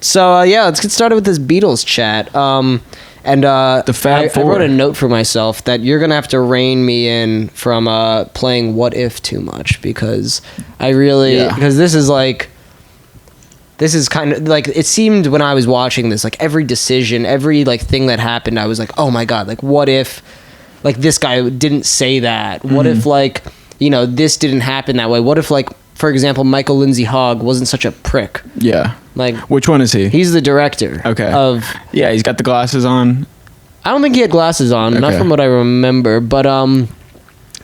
So yeah, let's get started with this Beatles chat. The Fab Four. I wrote a note for myself that you're gonna have to rein me in from playing What If too much, because because this is kind of like, it seemed when I was watching this, like every decision, every like thing that happened, I was like, oh my god, like what if like this guy didn't say that? What if like, you know, this didn't happen that way? What if like, for example, Michael Lindsay Hogg wasn't such a prick? Yeah. Like, which one is he? He's the director. Okay. Yeah, he's got the glasses on. I don't think he had glasses on, not from what I remember, but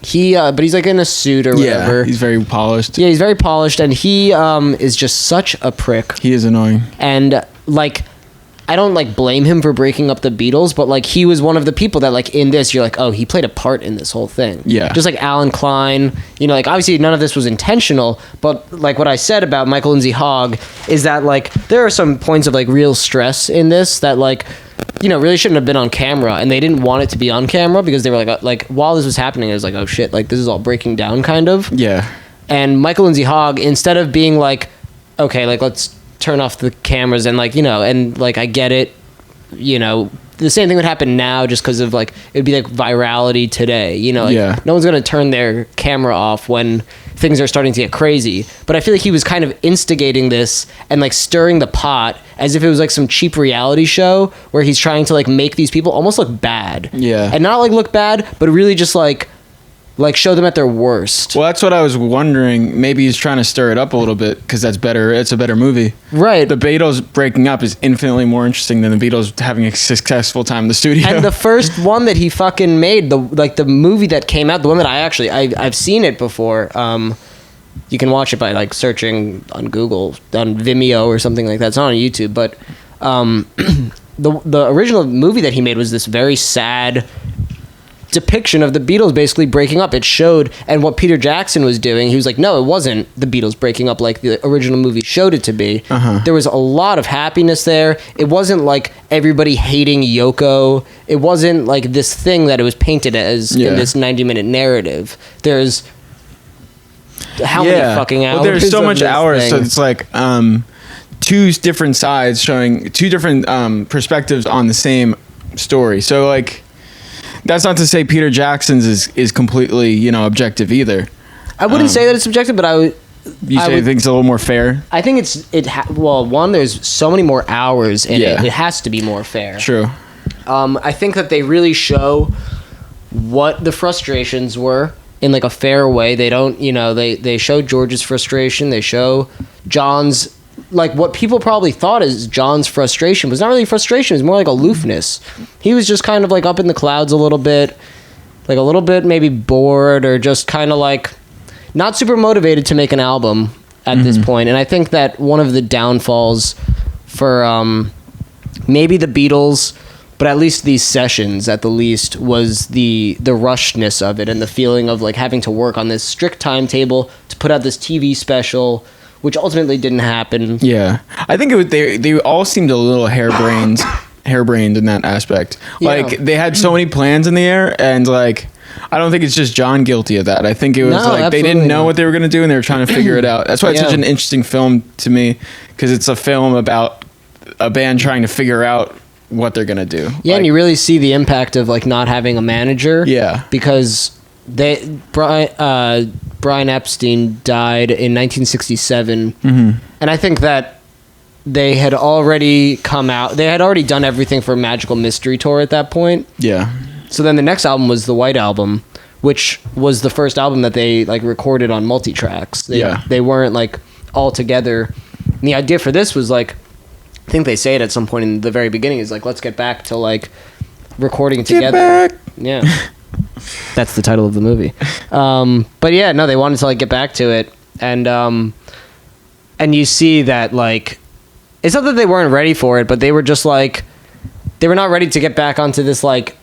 he's like in a suit or whatever. Yeah, he's very polished. Yeah, he's very polished, and he is just such a prick. He is annoying. And like, I don't like blame him for breaking up the Beatles, but like he was one of the people that like in this, you're like, oh, he played a part in this whole thing. Yeah. Just like Alan Klein, you know, like obviously none of this was intentional, but like what I said about Michael Lindsay Hogg is that like there are some points of like real stress in this that like, you know, really shouldn't have been on camera, and they didn't want it to be on camera because they were like while this was happening, it was like, oh shit, like this is all breaking down kind of. Yeah. And Michael Lindsay Hogg, instead of being like, okay, like let's turn off the cameras and like, you know, and like I get it, you know, the same thing would happen now just because of like, it'd be like virality today, you know, like no one's gonna turn their camera off when things are starting to get crazy. But I feel like he was kind of instigating this and like stirring the pot as if it was like some cheap reality show where he's trying to like make these people almost look bad. Yeah. And not like look bad, but really just like show them at their worst. Well, that's what I was wondering. Maybe he's trying to stir it up a little bit because that's better. It's a better movie. Right. The Beatles breaking up is infinitely more interesting than the Beatles having a successful time in the studio. And the first one that he fucking made, the movie that came out, the one that I've seen it before. You can watch it by like searching on Google, on Vimeo or something like that. It's not on YouTube, but the original movie that he made was this very sad depiction of the Beatles basically breaking up. It showed, and what Peter Jackson was doing, he was like, no, it wasn't the Beatles breaking up like the original movie showed it to be. There was a lot of happiness there. It wasn't like everybody hating Yoko. It wasn't like this thing that it was painted as in this 90-minute narrative. There's how many fucking hours? Well, there's so much hours, thing. So it's like two different sides showing two different perspectives on the same story. So like, that's not to say Peter Jackson's is completely, you know, objective either. I wouldn't say that it's objective, but I would. You think it's a little more fair? I think well, one, there's so many more hours in it. It has to be more fair. True. I think that they really show what the frustrations were in like a fair way. They don't, you know, they show George's frustration. They show John's, like what people probably thought is John's frustration was not really frustration. It was more like aloofness. He was just kind of like up in the clouds a little bit maybe bored, or just kind of like not super motivated to make an album at this point. And I think that one of the downfalls for maybe the Beatles, but at least these sessions at the least, was the rushedness of it and the feeling of like having to work on this strict timetable to put out this TV special, which ultimately didn't happen. Yeah, I think they all seemed a little harebrained in that aspect. Like they had so many plans in the air, and like I don't think it's just John guilty of that. I think it was like they didn't know what they were going to do, and they were trying to figure it out. That's why it's such an interesting film to me, because it's a film about a band trying to figure out what they're going to do. Yeah, and you really see the impact of like not having a manager. Yeah, because Brian Epstein died in 1967, and I think that they had already done everything for Magical Mystery Tour at that point. Yeah. So then the next album was the White Album, which was the first album that they like recorded on multi-tracks. They weren't like all together. And the idea for this was like, I think they say it at some point in the very beginning, is like, let's get back to like recording together. Yeah. That's the title of the movie. But yeah, no, they wanted to like get back to it, and you see that like it's not that they weren't ready for it, but they were just like they were not ready to get back onto this like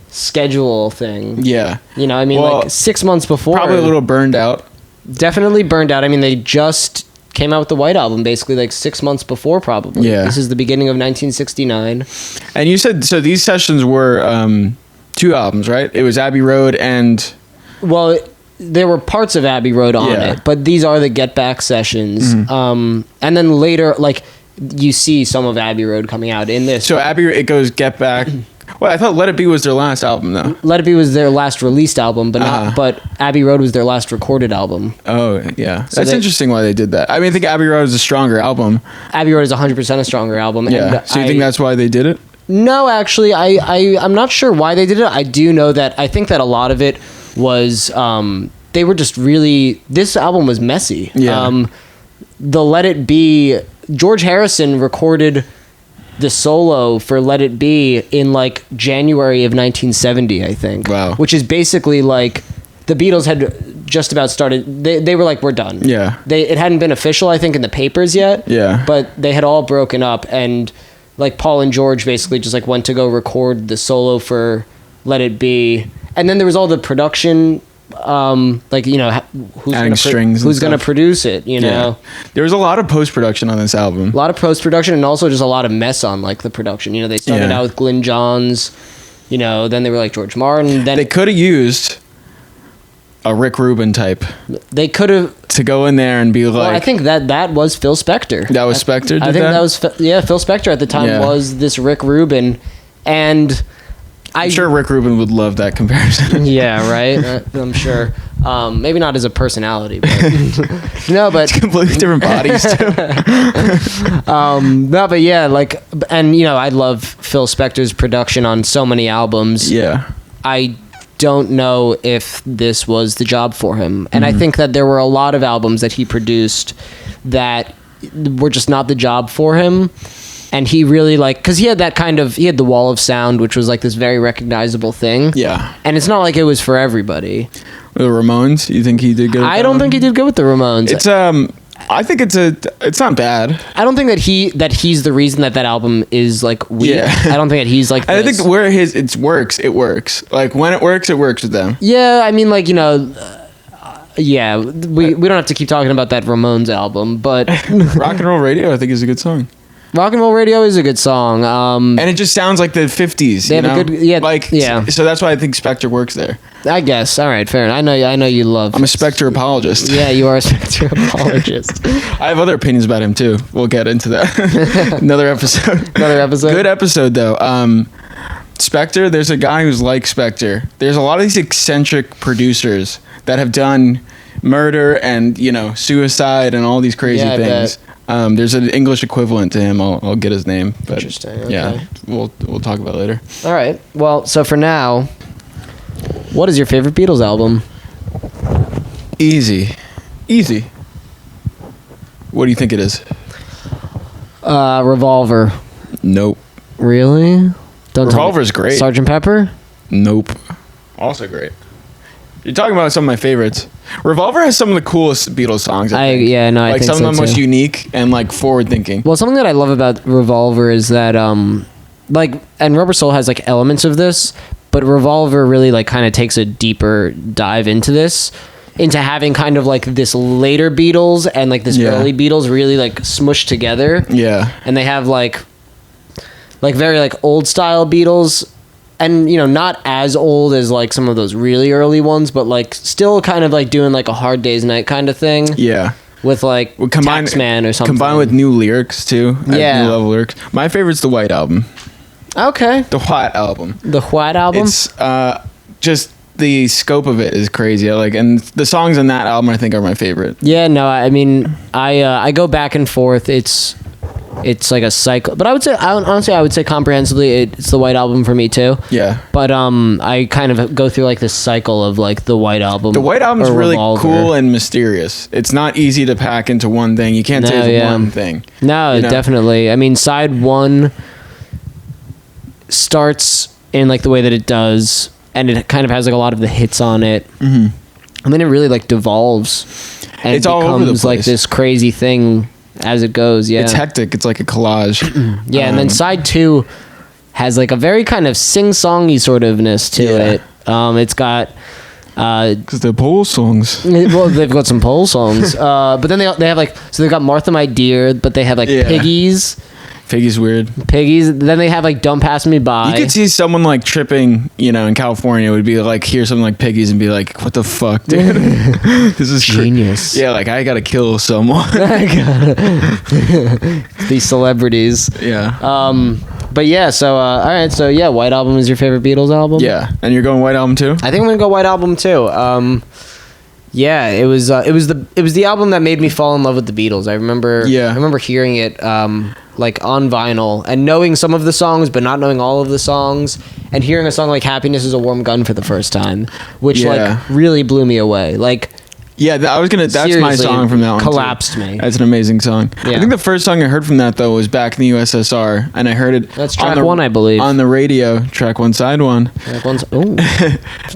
schedule thing. Yeah, you know, I mean, like 6 months before, probably a little burned out. Definitely burned out. I mean, they just came out with the White Album basically like 6 months before, probably. Yeah, this is the beginning of 1969. And you said so these sessions were 2 albums, right? It was Abbey Road and... Well, there were parts of Abbey Road on it, but these are the Get Back sessions. And then later, like, you see some of Abbey Road coming out in this. So it goes Get Back. Well, I thought Let It Be was their last album, though. Let It Be was their last released album, but Abbey Road was their last recorded album. Oh, yeah. So that's interesting why they did that. I mean, I think Abbey Road is a stronger album. Abbey Road is 100% a stronger album. Yeah. So you think that's why they did it? No, actually, I'm not sure why they did it. I do know that I think that a lot of it was they were just really... This album was messy. Yeah. The Let It Be... George Harrison recorded the solo for Let It Be in like January of 1970, I think. Wow. Which is basically like the Beatles had just about started. They were like, we're done. Yeah. It hadn't been official, I think, in the papers yet. Yeah. But they had all broken up, and like Paul and George basically just like went to go record the solo for Let It Be, and then there was all the production. Like, you know, who's gonna produce it, you know? There was a lot of post-production on this album. A lot of post-production, and also just a lot of mess on like the production. You know, they started out with Glyn Johns, you know, then they were like George Martin. Then they could have used a Rick Rubin type. They could have to go in there and be like. Well, I think that was Phil Spector. That was Spector. I think that was Phil Spector at the time was this Rick Rubin, and I'm sure Rick Rubin would love that comparison. Yeah, right. I'm sure. Maybe not as a personality, but no, but it's completely different bodies too. No, but yeah, like, and you know, I love Phil Spector's production on so many albums. Yeah, I don't know if this was the job for him, and I think that there were a lot of albums that he produced that were just not the job for him. And he really because he had the wall of sound, which was like this very recognizable thing. Yeah. And it's not like it was for everybody. The Ramones, you think he did good? I don't think he did good with the Ramones. It's I think it's not bad. I don't think that he's the reason that album is like weak. Yeah. I don't think that he's like this. I think where it works. Like when it works with them. Yeah, I mean, like, you know, yeah, we don't have to keep talking about that Ramones album, but Rock and Roll Radio I think is a good song. Rock and Roll Radio is a good song. And it just sounds like the 50s. They have a good... So that's why I think Spector works there. I guess. All right, fair enough. I know you love... I'm a Spector apologist. Yeah, you are a Spector apologist. I have other opinions about him, too. We'll get into that. Another episode. Good episode, though. Spector, there's a guy who's like Spector. There's a lot of these eccentric producers that have done murder and, you know, suicide and all these crazy things. There's an English equivalent to him. I'll get his name. But interesting. Okay. Yeah, we'll talk about it later. All right. Well, so for now, what is your favorite Beatles album? Easy. What do you think it is? Revolver. Nope. Really? Revolver's great. Sgt. Pepper? Nope. Also great. You're talking about some of my favorites. Revolver has some of the coolest Beatles songs. I think think some so of the most unique and like forward thinking. Well, something that I love about Revolver is that and Rubber Soul has like elements of this, but Revolver really like kind of takes a deeper dive into having kind of like this later Beatles and like this early Beatles really like smushed together. Yeah. And they have like very like old style Beatles. And, you know, not as old as, like, some of those really early ones, but, like, still kind of, like, doing, like, a Hard Day's Night kind of thing. Yeah. With, like, Taxman or something. Combined with new lyrics, too. Yeah. New level lyrics. My favorite's the White Album. Okay. The White Album. The White Album? It's, just the scope of it is crazy. And the songs on that album, I think, are my favorite. Yeah, no, I mean, I go back and forth. It's like a cycle, but honestly I would say comprehensively it's the White Album for me too. Yeah. But I kind of go through like this cycle of like the White Album. The White Album's really cool and mysterious. It's not easy to pack into one thing. You can't say it's one thing. No, definitely. I mean, side one starts in like the way that it does, and it kind of has like a lot of the hits on it. Mm-hmm. And then it really like devolves and it's becomes all over the place. Like this crazy thing as it goes. Yeah, it's hectic. It's like a collage. Yeah, and then side two has like a very kind of sing-songy sort ofness to it. It's got because they're Pole songs. Well, they've got some Pole songs, but then they have like, so they've got Martha My Dear, but they have like Piggies. Piggy's weird. Piggy's. Then they have like "Don't Pass Me By." You could see someone like tripping, in California would be like hear something like Piggy's and be like, "What the fuck, dude? This is genius." Yeah, like I gotta kill someone. These celebrities. Yeah. But yeah. So all right. So yeah, White Album is your favorite Beatles album. Yeah, and you're going White Album too. I think I'm gonna go White Album too. Yeah, it was the album that made me fall in love with the Beatles. I remember hearing it like on vinyl and knowing some of the songs but not knowing all of the songs, and hearing a song like Happiness Is a Warm Gun for the first time, which like really blew me away. Like, yeah, that's my song from that one. Collapsed me. That's an amazing song. Yeah. I think the first song I heard from that though was Back in the USSR, and I heard it. That's track 1, I believe. On the radio, track 1, side 1. Track 1. Oh.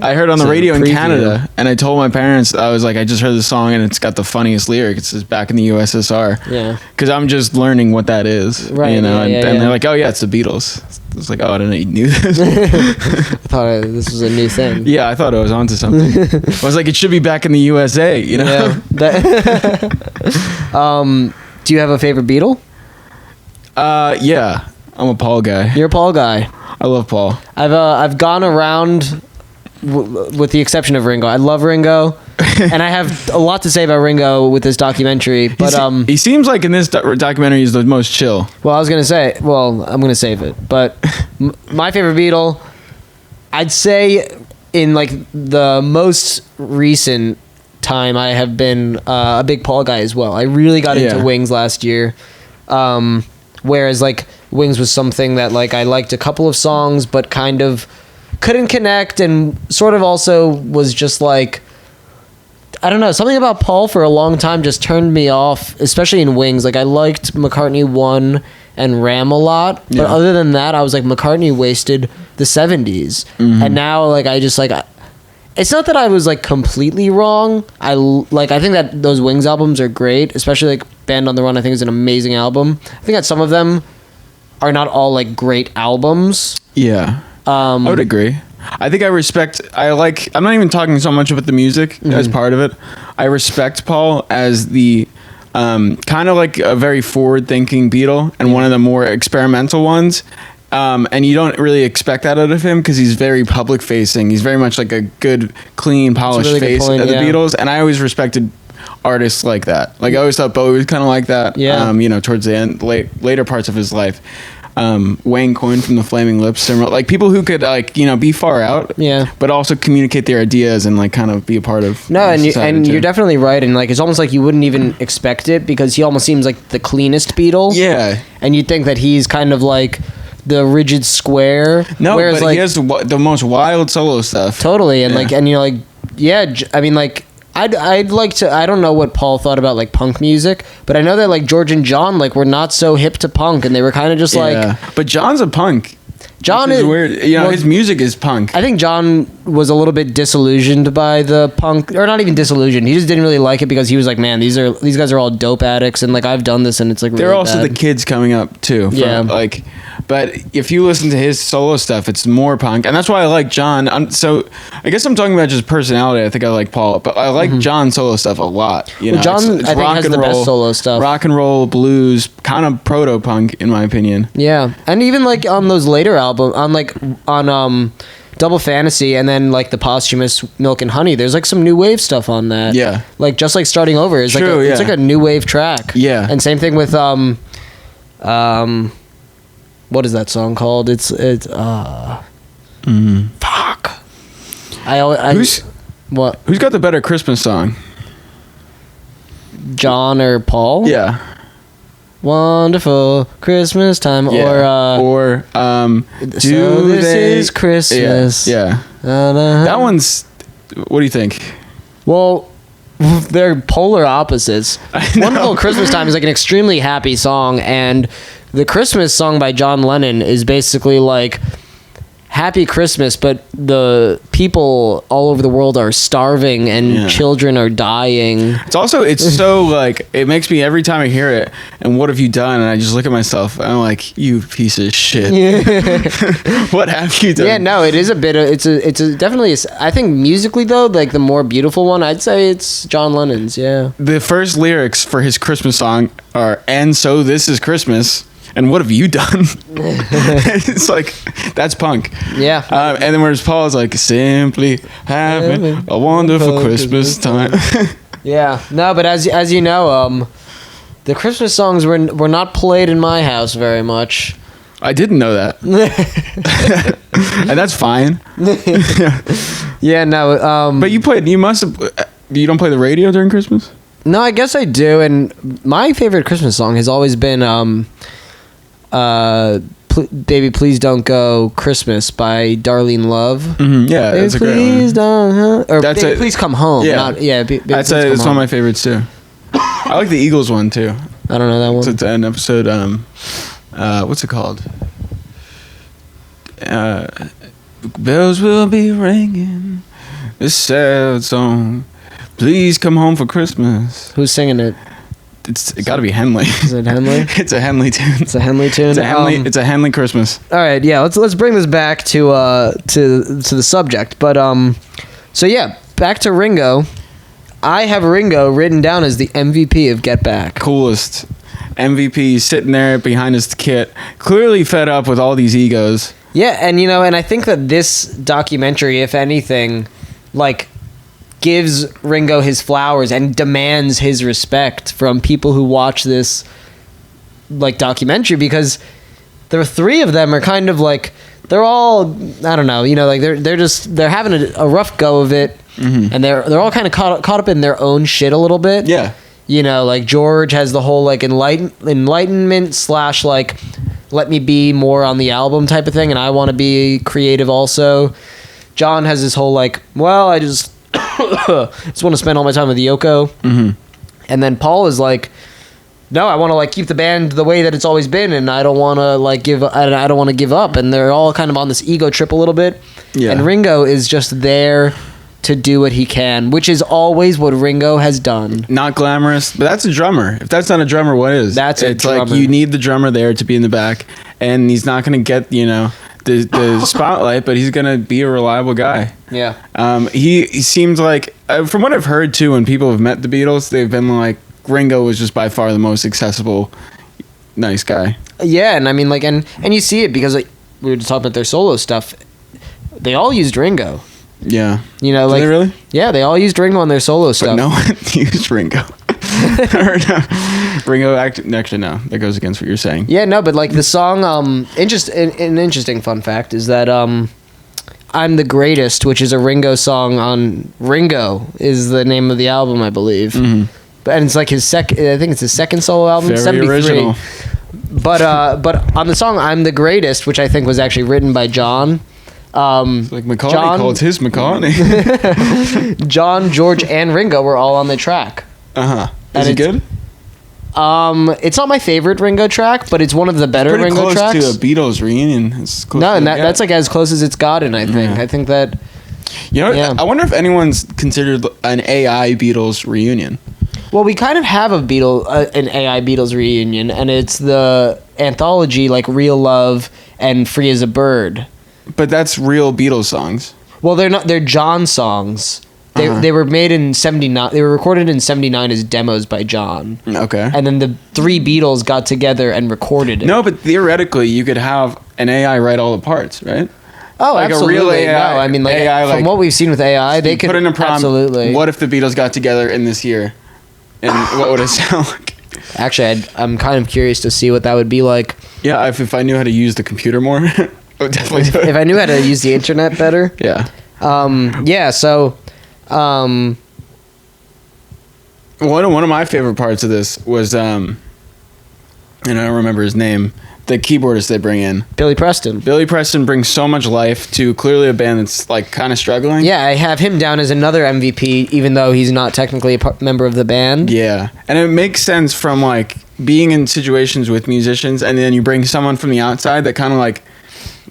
I heard on the radio in Canada, and I told my parents, I was like, I just heard the song, and it's got the funniest lyric. It says Back in the USSR. Yeah. Because I'm just learning what that is, right? And they're like, oh yeah, it's the Beatles. I was like, oh, I didn't know you knew this. I thought this was a new thing. Yeah, I thought I was onto something. I was like, it should be Back in the USA, Yeah. Do you have a favorite Beatle? Yeah, I'm a Paul guy. You're a Paul guy. I love Paul. I've gone around with the exception of Ringo. I love Ringo, and I have a lot to say about Ringo with this documentary. But he seems like in this documentary he's the most chill. Well, I'm gonna save it. But my favorite Beatle, I'd say, in like the most recent time, I have been a big Paul guy as well. I really got into Wings last year, whereas like Wings was something that like I liked a couple of songs, but kind of couldn't connect, and sort of also was just like, I don't know, something about Paul for a long time just turned me off, especially in Wings. Like I liked McCartney 1 and Ram a lot, but other than that, I was like, McCartney wasted the 70s. And now like I just like, it's not that I was like completely wrong. I think that those Wings albums are great, especially like Band on the Run. I think is an amazing album. I think that some of them are not all like great albums. Yeah. I would agree. I think I'm not even talking so much about the music as part of it. I respect Paul as the kind of like a very forward-thinking Beatle, and one of the more experimental ones. And you don't really expect that out of him because he's very public-facing. He's very much like a good, clean, polished face of the Beatles. And I always respected artists like that. Like I always thought Bowie was kind of like that. Yeah. Towards the end, later parts of his life. Wayne Coyne from the Flaming Lips, like people who could like be far out, but also communicate their ideas and like kind of be a part of. No, and you're definitely right, and like it's almost like you wouldn't even expect it because he almost seems like the cleanest Beatle. Yeah, and you'd think that he's kind of like the rigid square. No, whereas but like, he has the most wild solo stuff. Totally, and I mean like. I'd like to. I don't know what Paul thought about like punk music, but I know that like George and John like were not so hip to punk, and they were kind of just like. But John's a punk. John is weird. His music is punk. I think John was a little bit disillusioned by the punk, or not even disillusioned. He just didn't really like it because he was like, "Man, these guys are all dope addicts, and like I've done this, and it's like." Really They're also bad. the kids coming up too. Like. But if you listen to his solo stuff, it's more punk, and that's why I like John. I guess I'm talking about just personality. I think I like Paul, but I like John's solo stuff a lot. John, I think, has the best solo stuff. Rock and roll, blues, kind of proto punk, in my opinion. Yeah, and even like on those later albums, on Double Fantasy, and then like the posthumous Milk and Honey, there's like some new wave stuff on that. Yeah, like just like Starting Over is it's like a new wave track. Yeah, and same thing with what is that song called? It's fuck. Who's got the better Christmas song? John or Paul? Yeah. Wonderful Christmas time, or this is Christmas. Yeah. That one's. What do you think? Well, they're polar opposites. Wonderful Christmas time is like an extremely happy song, and the Christmas song by John Lennon is basically like Happy Christmas, but the people all over the world are starving and children are dying. It's so like, it makes me, every time I hear it, and what have you done? And I just look at myself and I'm like, you piece of shit. What have you done? Yeah, no, it is a bit of, definitely, I think musically though, like the more beautiful one, I'd say it's John Lennon's, yeah. The first lyrics for his Christmas song are, and so this is Christmas. and what have you done? It's like, that's punk. Yeah. And then whereas Paul is like, simply having a wonderful Christmas time. Yeah. No, but as you know, the Christmas songs were not played in my house very much. I didn't know that. And that's fine. Yeah, no. But you don't play the radio during Christmas? No, I guess I do. And my favorite Christmas song has always been Baby Please Don't Go Christmas by Darlene Love. Mm-hmm. Yeah, Baby, that's a great please one. Don't, or that's Baby, Please Come Home. Yeah, that's one of my favorites too. I like the Eagles one too. I don't know that one. It's an episode. What's it called? Bells will be ringing. This sad song. Please come home for Christmas. Who's singing it? It got to be Henley. Is it Henley? It's a Henley tune. It's a Henley tune. It's a Henley Christmas. All right, yeah. Let's bring this back to the subject. But so yeah, back to Ringo. I have Ringo written down as the MVP of Get Back. Coolest MVP, sitting there behind his kit, clearly fed up with all these egos. Yeah, and and I think that this documentary, if anything, like, gives Ringo his flowers and demands his respect from people who watch this, like, documentary, because the three of them are kind of like, they're all, I don't know, like they're having a rough go of it, mm-hmm. and they're all kind of caught up in their own shit a little bit. Yeah. Like George has the whole like enlightenment / like, let me be more on the album type of thing, and I want to be creative also. John has this whole like, well, I just just want to spend all my time with Yoko. Mm-hmm. And then Paul is like, no, I want to like keep the band the way that it's always been, and I don't want to like I don't want to give up. And they're all kind of on this ego trip a little bit. Yeah. And Ringo is just there to do what he can, which is always what Ringo has done. Not glamorous, but that's a drummer. If that's not a drummer, what is? It's like you need the drummer there to be in the back, and he's not going to get the spotlight, but he's going to be a reliable guy. Yeah. He seems like, from what I've heard too, when people have met the Beatles, they've been like, Ringo was just by far the most accessible, nice guy. Yeah, and I mean, like, and you see it because, like, we were just talking about their solo stuff. They all used Ringo. Yeah. Like, did they really? Yeah, they all used Ringo on their solo stuff. But no one used Ringo. Ringo actually no, that goes against what you're saying. Yeah, no, but like the song, an interesting fun fact is that "I'm the Greatest," which is a Ringo song on Ringo, is the name of the album, I believe. Mm-hmm. And it's like his second. I think it's his second solo album. Very 73. Original. But on the song "I'm the Greatest," which I think was actually written by John. Like McCartney called his McCartney. John, George, and Ringo were all on the track. Is it good? It's not my favorite Ringo track, but it's one of the better Ringo tracks. It's close to a Beatles reunion. It's close and that's like as close as it's gotten. I think. Yeah. I think that. I wonder if anyone's considered an AI Beatles reunion. Well, we kind of have an AI Beatles reunion, and it's the anthology like Real Love and Free as a Bird. But that's real Beatles songs. Well, they're not. They're John songs. They were made in 79. They were recorded in 79 as demos by John. Okay. And then the three Beatles got together and recorded it. No, but theoretically, you could have an AI write all the parts, right? Oh, like absolutely. A real AI, no, I mean, like AI, from what we've seen with AI, they could put in a prompt. Absolutely. What if the Beatles got together in this year, and what would it sound like? Actually, I'm kind of curious to see what that would be like. Yeah, if I knew how to use the computer more, I would definitely do it. If I knew how to use the internet better. Yeah. So. One of my favorite parts of this was and I don't remember his name, the keyboardist they bring in, Billy Preston. Billy Preston brings so much life to clearly a band that's like kind of struggling. Yeah, I have him down as another MVP, even though he's not technically a member of the band. Yeah, and it makes sense from like being in situations with musicians, and then you bring someone from the outside that kind of like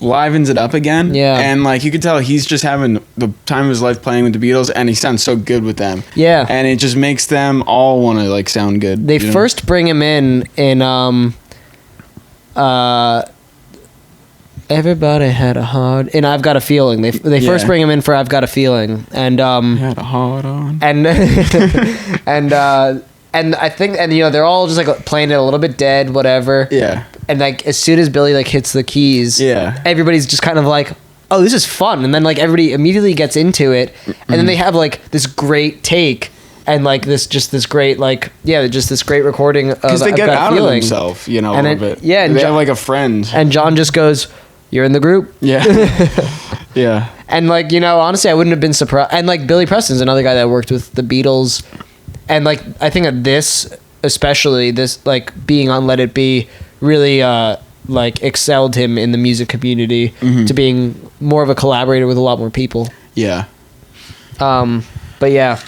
livens it up again. Yeah. And like you could tell he's just having the time of his life playing with the Beatles, and he sounds so good with them. Yeah. And it just makes them all want to like sound good. They first bring him in Everybody Had a Hard, and I've Got a Feeling. They first bring him in for I've Got a Feeling, and had a hard on. And And I think, and you know, they're all just like playing it a little bit dead, whatever. Yeah. And like as soon as Billy like hits the keys, everybody's just kind of like, oh, this is fun. And then like everybody immediately gets into it, and then they have like this great take. And like this great this great recording of because they get out feeling. of themselves, you know, and a little bit. Yeah, and they have like a friend. And John just goes, "You're in the group." Yeah, yeah. And like, you know, honestly, I wouldn't have been surprised. And like Billy Preston's another guy that worked with the Beatles, and like I think that this, especially this, like being on Let It Be, really like excelled him in the music community to being more of a collaborator with a lot more people. Yeah. But yeah.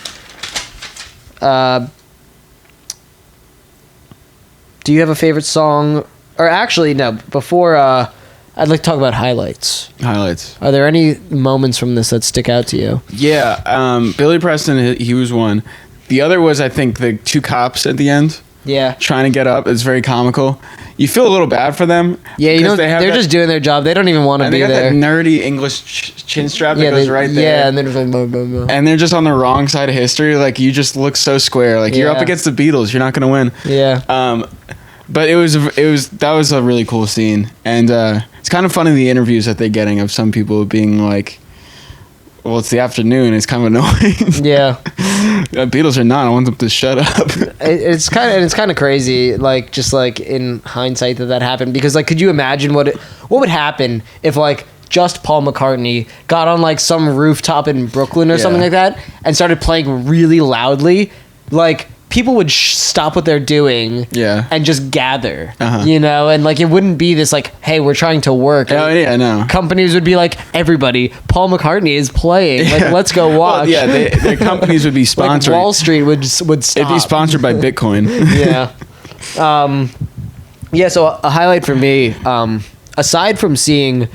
Do you have a favorite song? Or actually, no. Before, I'd like to talk about highlights. Are there any moments from this that stick out to you? Yeah, Billy Preston, he was one. The other was, I think, the two cops at the end. Yeah. Trying to get up. It's very comical. You feel a little bad for them. Yeah, you know, they're just doing their job. They don't even want to be there. They got that nerdy English chin strap that goes right there. Yeah, and then like, blah, blah, blah. And they're just on the wrong side of history. Like, you just look so square. Like, you're up against the Beatles. You're not going to win. Yeah. But that was a really cool scene. And it's kind of funny, the interviews that they're getting of some people being like, well, it's the afternoon. It's kind of annoying. Yeah. Beatles are not. I want them to shut up. It's kind of crazy, like, just like in hindsight that happened, because like, could you imagine what would happen if like just Paul McCartney got on like some rooftop in Brooklyn or something like that and started playing really loudly? Like, people would stop what they're doing and just gather, you know, and like it wouldn't be this like, hey, we're trying to work. Oh yeah, no. Companies would be like, everybody, Paul McCartney is playing. Like, let's go watch. Well, yeah, their companies would be sponsored. Like Wall Street would stop. It'd be sponsored by Bitcoin. Yeah. So a highlight for me, aside from seeing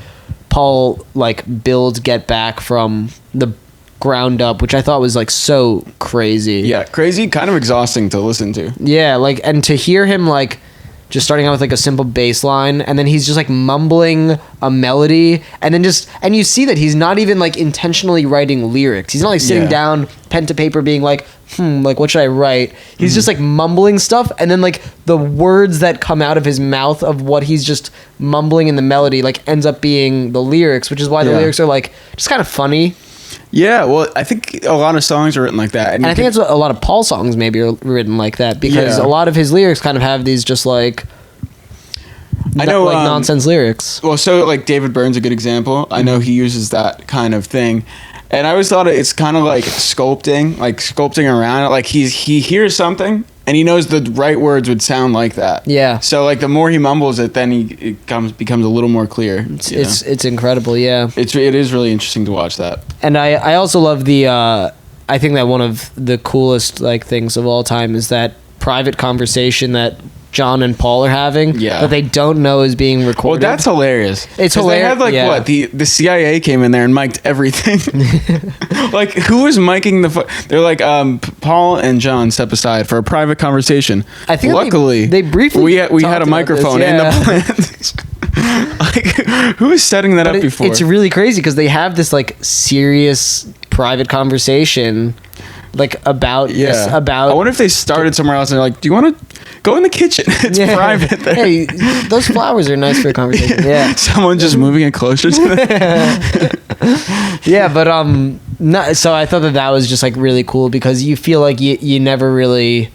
Paul like build Get Back from the ground up, which I thought was like so crazy. Yeah, crazy, kind of exhausting to listen to. Yeah, like, and to hear him like just starting out with like a simple bass line, and then he's just like mumbling a melody, and then and you see that he's not even like intentionally writing lyrics. He's not like sitting down, pen to paper, being like, like, what should I write? He's just like mumbling stuff, and then like the words that come out of his mouth of what he's just mumbling in the melody like ends up being the lyrics, which is why the lyrics are like just kind of funny. Yeah, well, I think a lot of songs are written like that. And I think that's what a lot of Paul songs maybe are written like that, because a lot of his lyrics kind of have these just like, I know, like nonsense lyrics. Well, so like David Byrne's a good example. I know he uses that kind of thing. And I always thought it's kind of like sculpting around it. Like he hears something and he knows the right words would sound like that. Yeah. So like the more he mumbles it, then it becomes a little more clear. It's incredible. Yeah. It is really interesting to watch that. And I also love I think that one of the coolest like things of all time is that private conversation that John and Paul are having that they don't know is being recorded. Well, that's hilarious. It's hilarious. They had what the CIA came in there and mic'd everything. Like, who was micing they're like, Paul and John step aside for a private conversation. I think luckily they briefly we had a microphone in the plant. Like, who was setting that up before? It's really crazy because they have this like serious private conversation like about this, about. I wonder if they started somewhere else and they're like, do you want to go in the kitchen? It's private there. Hey, those flowers are nice for a conversation. Yeah. Someone just moving it closer to them. Yeah, but so I thought that was just like really cool because you feel like you never really,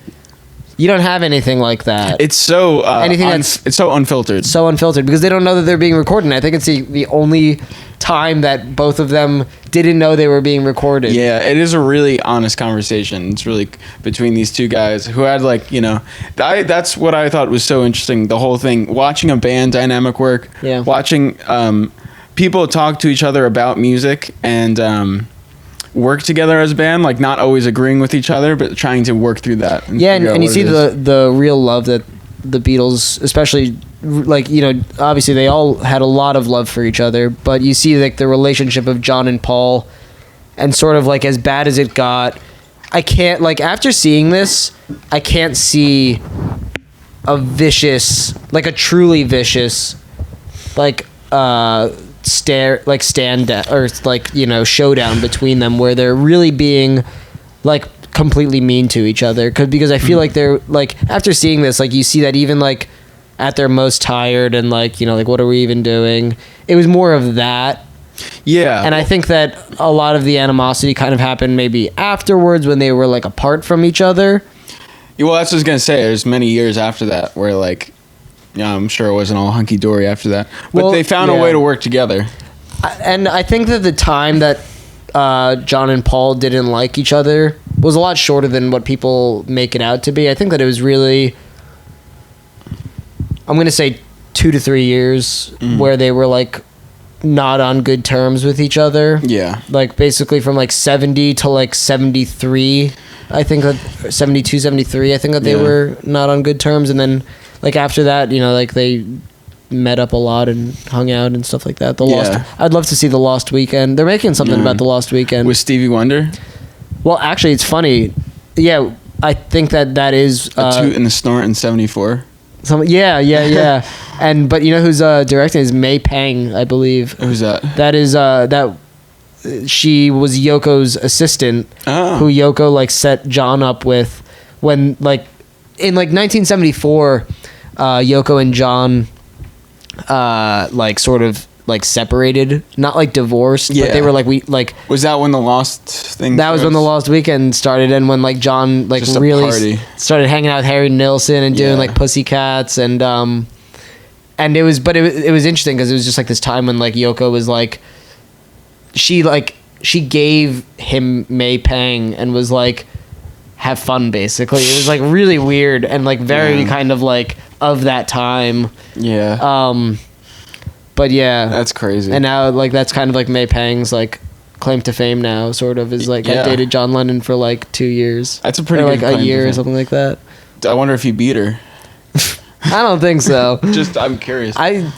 you don't have anything like that. It's so it's so unfiltered. So unfiltered because they don't know that they're being recorded. And I think it's the only time that both of them didn't know they were being recorded. Yeah, it is a really honest conversation. It's really between these two guys who had like, you know, that's what I thought was so interesting. The whole thing, watching a band dynamic work, watching people talk to each other about music and work together as a band, like not always agreeing with each other, but trying to work through that. And you see the real love that the Beatles, especially, like, you know, obviously they all had a lot of love for each other, but you see like the relationship of John and Paul, and sort of like as bad as it got, I can't, like, after seeing this, I can't see a vicious, like a truly vicious, like stand or like, you know, showdown between them where they're really being like completely mean to each other, because I feel like they're like, after seeing this, like you see that even like at their most tired and like, you know, like what are we even doing, it was more of that. Yeah. And I think that a lot of the animosity kind of happened maybe afterwards when they were like apart from each other. Yeah, well, that's what I was gonna say. There's many years after that where like, yeah, I'm sure it wasn't all hunky dory after that, but they found a way to work together. And I think that the time that John and Paul didn't like each other was a lot shorter than what people make it out to be. I think that it was really, I'm going to say 2 to 3 years where they were like not on good terms with each other. Yeah. Like basically from like 70 to like 73, I think that 72, 73, I think that they were not on good terms. And then like after that, you know, like they met up a lot and hung out and stuff like that. I'd love to see The Lost Weekend. They're making something about The Lost Weekend with Stevie Wonder. Well, actually, it's funny. Yeah, I think that is a Toot and a Snort in 74. Yeah. And but you know who's directing is May Pang, I believe. Who's that? That is that she was Yoko's assistant, who Yoko like set John up with when like in like 1974, Yoko and John like sort of like separated, not like divorced, but they were like was that when the Lost thing that was when the Lost Weekend started, and when like John like just really started hanging out with Harry Nilsson and doing like Pussycats, and it was interesting because it was just like this time when like Yoko was like she gave him May Pang and was like, have fun, basically. It was like really weird and like very kind of like of that time. But yeah, that's crazy. And now like that's kind of like May Pang's like claim to fame now, sort of, is like I dated John Lennon for like 2 years. That's a pretty or good like a year or something like that. I wonder if he beat her. I don't think so. Just I'm curious. I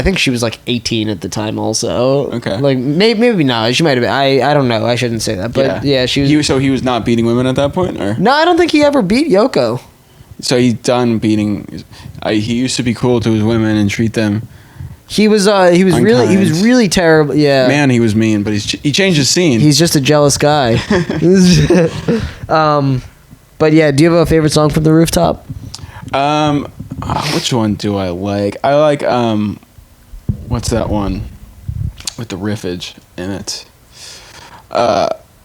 think she was like 18 at the time also. Okay. Like maybe not. She might have been. I don't know. I shouldn't say that. But yeah she was. So he was not beating women at that point, or? No, I don't think he ever beat Yoko. So he's done beating. He used to be cool to his women and treat them. He was really terrible. Yeah. Man, he was mean, but he changed his scene. He's just a jealous guy. But yeah, do you have a favorite song from The Rooftop? Which one do I like? I like what's that one with the riffage in it?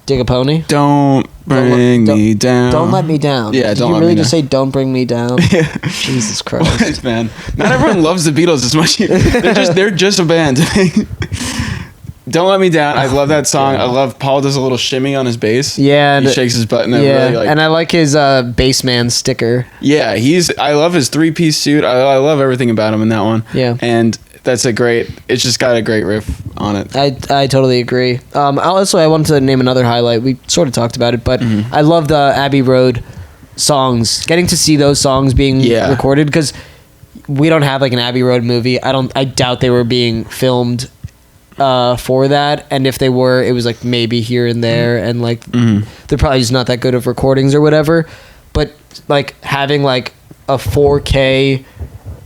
Dig a Pony? Don't bring me down. Don't let me down. Yeah, don't let me down. Did you really just say don't bring me down? Jesus Christ. What, man? Not everyone loves the Beatles as much. They're just a band. Don't Let Me Down. I love that song. I love Paul does a little shimmy on his bass. Yeah. He shakes his butt. And really and I like his bassman sticker. Yeah, I love his 3-piece suit. I love everything about him in that one. Yeah. And it's just got a great riff on it. I totally agree. I wanted to name another highlight. We sort of talked about it, but I love the Abbey Road songs. Getting to see those songs being recorded, because we don't have like an Abbey Road movie. I doubt they were being filmed for that, and if they were, it was like maybe here and there, and like they're probably just not that good of recordings or whatever. But like having like a 4K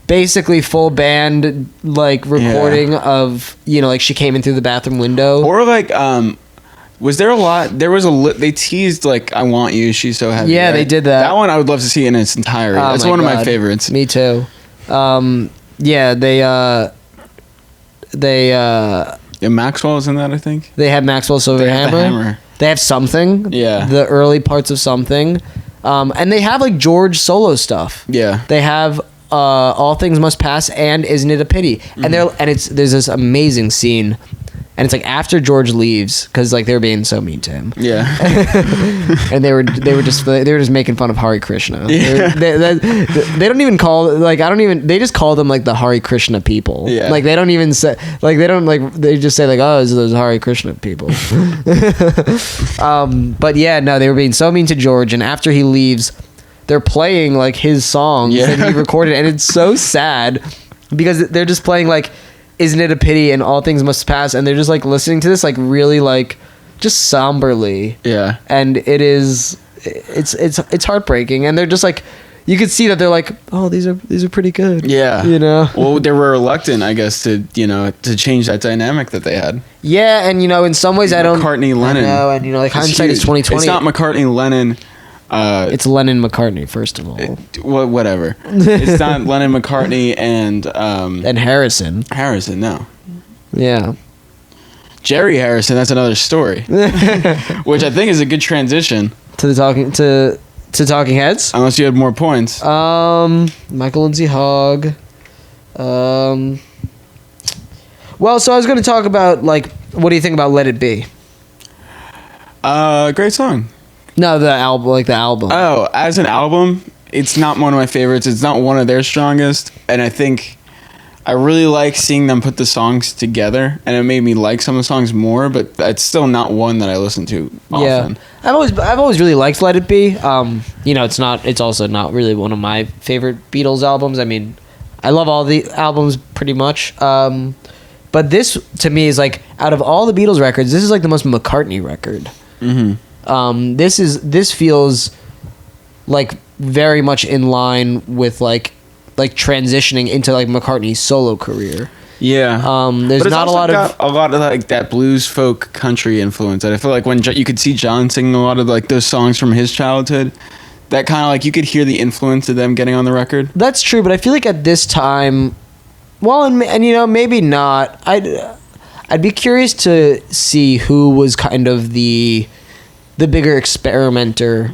basically full band like recording of, you know, like She Came In Through the Bathroom Window, or like was there a lot? There was they teased like I Want You, She's So Heavy. Yeah, right? They did that. That one I would love to see in its entirety. That's one of my favorites. Me too. Maxwell's in that, I think. They had Maxwell Silver Hammer. They have Something. Yeah. The early parts of Something. And they have like George solo stuff. Yeah. They have All Things Must Pass and Isn't It a Pity? And there's this amazing scene, and it's like after George leaves, because like they were being so mean to him. Yeah. And they were just making fun of Hare Krishna. Yeah. They don't even call they just call them like the Hare Krishna people. Yeah. Like they don't even say like they just say like, oh, it's those Hare Krishna people. But yeah, no, they were being so mean to George, and after he leaves, they're playing like his songs that he recorded, and it's so sad because they're just playing like Isn't It a Pity and All Things Must Pass, and they're just like listening to this like really like just somberly. Yeah. And it's heartbreaking, and they're just like, you could see that they're like, oh, these are pretty good. Yeah. You know? Well, they were reluctant, I guess, to change that dynamic that they had. Yeah, and in some ways I don't... McCartney, Lennon. I know, and like hindsight is 2020. It's not McCartney, Lennon... it's Lennon McCartney, first of all. Whatever. It's not Lennon McCartney and Harrison. Harrison, no. Yeah. Jerry Harrison, that's another story. Which I think is a good transition. To Talking Heads? Unless you had more points. Michael Lindsay Hogg. Well, so I was going to talk about, like, what do you think about Let It Be? Great song. No, the album. Oh, as an album, it's not one of my favorites. It's not one of their strongest. And I think I really like seeing them put the songs together. And it made me like some of the songs more, but it's still not one that I listen to often. Yeah. I've always really liked Let It Be. It's also not really one of my favorite Beatles albums. I mean, I love all the albums pretty much. But this, to me, is like, out of all the Beatles records, this is like the most McCartney record. Mm-hmm. This feels like very much in line with like transitioning into like McCartney's solo career. Yeah. There's not a lot of like that blues folk country influence. And I feel like when you could see John singing a lot of like those songs from his childhood, that kind of like you could hear the influence of them getting on the record. That's true, but I feel like at this time, well, and maybe not. I'd be curious to see who was kind of the bigger experimenter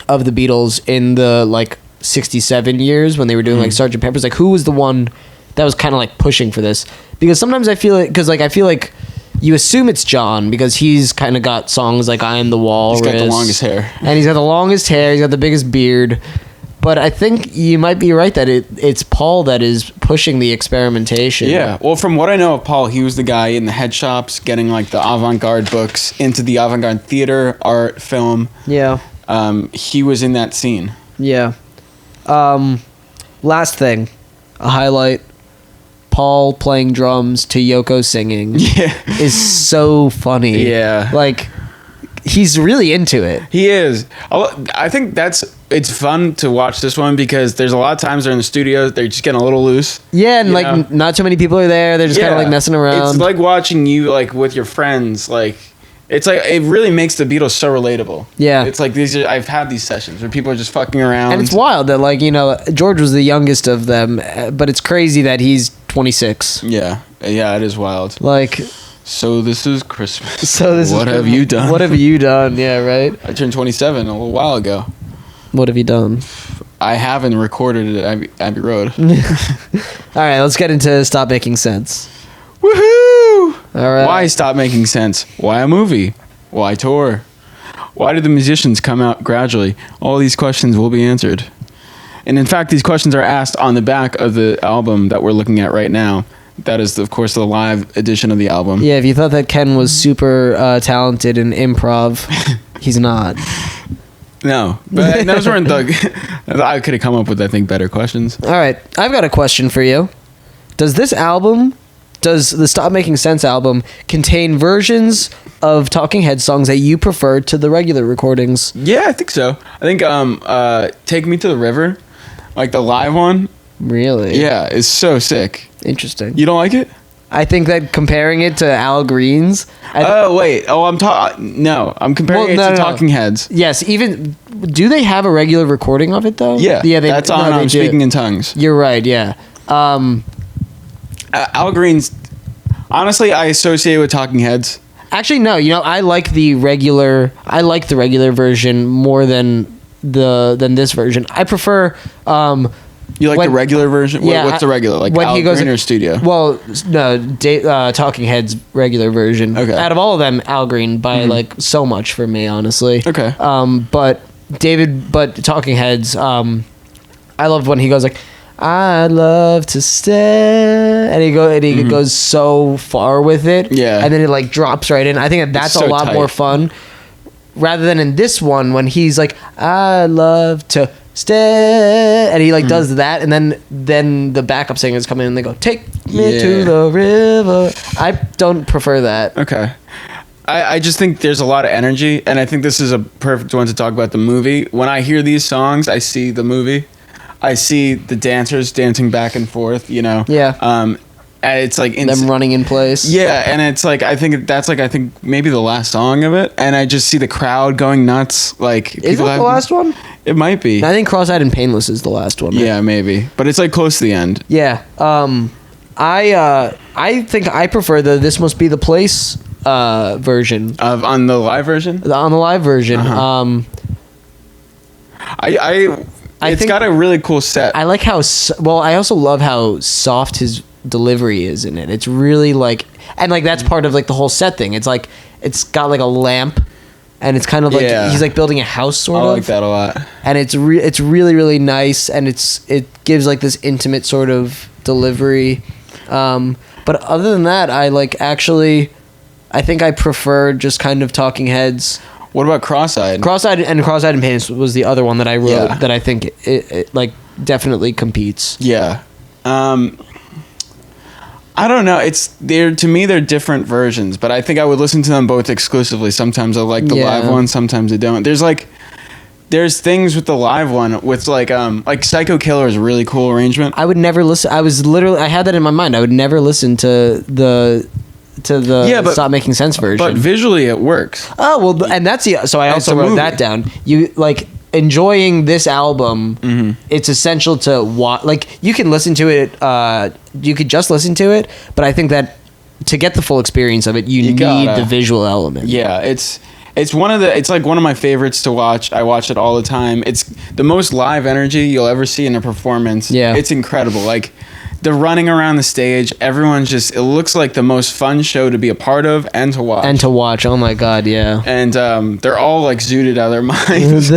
of the Beatles in the like 67 years when they were doing like Sgt. Pepper's. Like, who was the one that was kind of like pushing for this? Because sometimes I feel like you assume it's John because he's kind of got songs like I Am the Walrus. He's got the longest hair. And he's got the longest hair. He's got the biggest beard. But I think you might be right that it's Paul that is pushing the experimentation. Yeah. Well, from what I know of Paul, he was the guy in the head shops getting like the avant-garde books into the avant-garde theater, art, film. Yeah. He was in that scene. Yeah. Last thing, a highlight. Paul playing drums to Yoko singing is so funny. Yeah. Like, he's really into it. He is. I think it's fun to watch this one because there's a lot of times they're in the studio, they're just getting a little loose. Yeah, and like not too many people are there. They're just kind of like messing around. It's like watching you like with your friends. Like, it's like it really makes the Beatles so relatable. Yeah, it's like I've had these sessions where people are just fucking around, and it's wild that like George was the youngest of them, but it's crazy that he's 26. Yeah, it is wild. Like. So this is Christmas. What have you done? What have you done? Yeah, right? I turned 27 a little while ago. What have you done? I haven't recorded it at Abbey Road. All right, let's get into Stop Making Sense. Woohoo! All right. Why Stop Making Sense? Why a movie? Why tour? Why did the musicians come out gradually? All these questions will be answered. And in fact, these questions are asked on the back of the album that we're looking at right now. That is, of course, the live edition of the album. Yeah, if you thought that Ken was super talented in improv, he's not. No, but those weren't I could have come up with, I think, better questions. All right, I've got a question for you. Does the Stop Making Sense album contain versions of Talking Heads songs that you prefer to the regular recordings? Yeah, I think so. I think Take Me to the River, like the live one. Really? Yeah, it's so sick. Interesting. You don't like it? I think that comparing it to Al Green's. I'm comparing it to Talking Heads. Yes, even do they have a regular recording of it though? Yeah, that's on Speaking in Tongues. You're right. Yeah. Al Green's. Honestly, I associate with Talking Heads. Actually, no. I like the regular version more than this version. I prefer. You like the regular version? Yeah, what's the regular? Like when Al he goes Green or studio? Well, no, Talking Heads regular version. Okay. Out of all of them, Al Green by like so much for me, honestly. Okay. But Talking Heads, I love when he goes like, "I'd love to stay," and he goes so far with it. Yeah. And then it like drops right in. I think that's so a lot tight. more fun, rather than in this one when he's like, "I'd love to stay," and he like does that, and then the backup singers come in and they go, "Take me to the river." I don't prefer that. Okay. I just think there's a lot of energy, and I think this is a perfect one to talk about the movie. When I hear these songs, I see the movie. I see the dancers dancing back and forth, you know? Yeah. And it's like... them running in place. Yeah, and it's like, I think maybe the last song of it, and I just see the crowd going nuts. Like, is that the last one? It might be. I think Cross-Eyed and Painless is the last one. Yeah, maybe. But it's like close to the end. Yeah. I think I prefer the This Must Be the Place version On the live version. On the live version. Uh-huh. It's got a really cool set. I like how I also love how soft his delivery is in it. It's really like, and like that's part of like the whole set thing. It's like it's got like a lamp, and it's kind of like he's like building a house sort of. I like that a lot. And it's really really nice, and it gives like this intimate sort of delivery. But other than that, I think I prefer just kind of Talking Heads. What about Cross-Eyed? Cross-Eyed and Painless was the other one that I wrote that I think it like definitely competes. Yeah. I don't know. To me they're different versions, but I think I would listen to them both exclusively. Sometimes I like the live one, sometimes I don't. There's things with the live one with like Psycho Killer is a really cool arrangement. I would never listen. I had that in my mind. I would never listen to the Stop Making Sense version. But visually it works. Oh, well, and that's so I also wrote that down. You like enjoying this album. Mm-hmm. It's essential to watch. Like you can listen to it. You could just listen to it, but I think that to get the full experience of it, you need the visual element. Yeah, it's like one of my favorites to watch. I watch it all the time. It's the most live energy you'll ever see in a performance. Yeah, it's incredible. Like the running around the stage, everyone's it looks like the most fun show to be a part of and to watch. Oh my god, yeah. And they're all like zooted out of their minds.